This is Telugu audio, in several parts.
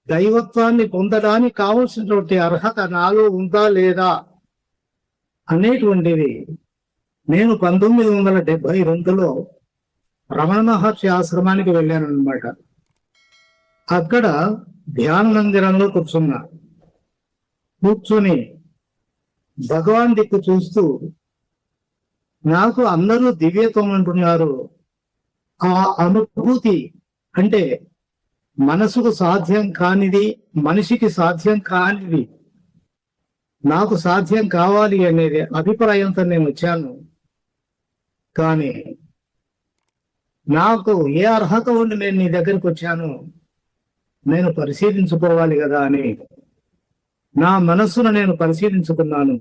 దైవత్వాన్ని పొందడానికి కావలసినటువంటి అర్హత నాలో ఉందా లేదా అనేటువంటిది నేను 1972లో రమణ మహర్షి ఆశ్రమానికి వెళ్ళాను అనమాట. అక్కడ ధ్యాన మందిరంలో కూర్చొని భగవాన్ దిక్కు చూస్తూ నాకు అందరూ దివ్యత్వం అంటున్నారు. ఆ అనుభూతి అంటే మనసుకు సాధ్యం కానిది, మనిషికి సాధ్యం కానిది నాకు సాధ్యం కావాలి అనేది అభిప్రాయంతో నేను వచ్చాను. కానీ నాకు ఏ అర్హత ఉండి నేను నీ దగ్గరికి వచ్చాను, నేను పరిశీలించుకోవాలి కదా అని నా మనస్సును నేను పరిశీలించుకున్నాను.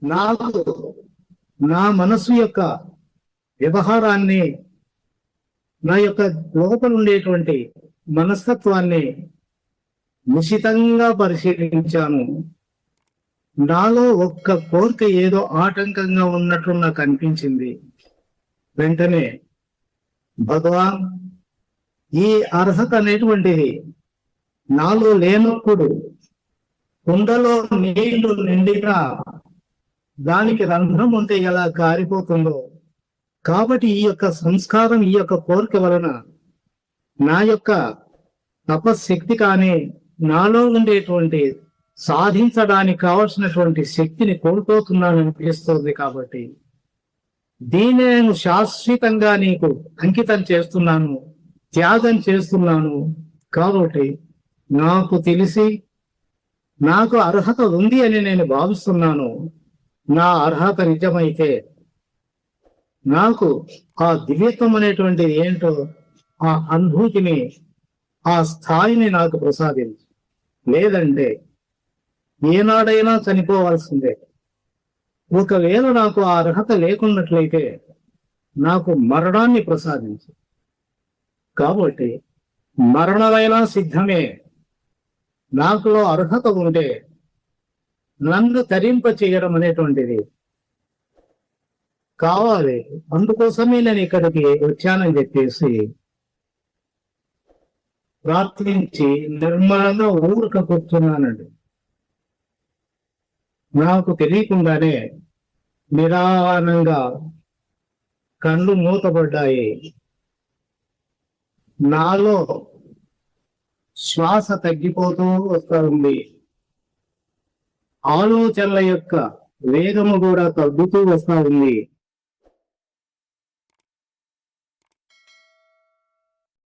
నాకు నా మనస్సు యొక్క వ్యవహారాన్ని, నా యొక్క లోపల ఉండేటువంటి మనస్తత్వాన్ని నిశితంగా పరిశీలించాను. నాలో ఒక్క కోరిక ఏదో ఆటంకంగా ఉన్నట్లు నాకు అనిపించింది. వెంటనే భగవాన్, ఈ అర్హత అనేటువంటిది నాలో లేనప్పుడు కుండలో నీళ్లు నిండినా దానికి రంధ్రం ఉంటే ఎలా కారిపోతుందో, కాబట్టి ఈ యొక్క సంస్కారం, ఈ యొక్క కోరిక వలన నా యొక్క తపశక్తి కానీ నాలో ఉండేటువంటి సాధించడానికి కావలసినటువంటి శక్తిని కోల్పోతున్నాను అనిపిస్తుంది. కాబట్టి దీన్ని నేను శాశ్వతంగా నీకు అంకితం చేస్తున్నాను, త్యాగం చేస్తున్నాను. కాబట్టి నాకు తెలిసి నాకు అర్హత ఉంది అని నేను భావిస్తున్నాను. నా అర్హత నిజమైతే నాకు ఆ దివ్యత్వం అనేటువంటిది ఏంటో, ఆ అనుభూతిని, ఆ స్థాయిని నాకు ప్రసాదించు. లేదంటే ఏనాడైనా చనిపోవాల్సిందే. ఒకవేళ నాకు ఆ అర్హత లేకున్నట్లయితే నాకు మరణాన్ని ప్రసాదించు. కాబట్టి మరణమైనా సిద్ధమే. నాకులో అర్హత ఉంటే నన్ను తరింప చేయడం అనేటువంటిది కావాలి. అందుకోసమే నేను ఇక్కడికి వచ్చానని చెప్పేసి ప్రార్థించి నిర్మలంగా ఊరక కూర్చున్నానండి. నాకు తెలియకుండానే నిదానంగా కళ్ళు మూతపడ్డాయి. నాలో శ్వాస తగ్గిపోతూ వస్తూ ఉంది. ఆలోచనల యొక్క వేగము కూడా తగ్గుతూ వస్తూ ఉంది.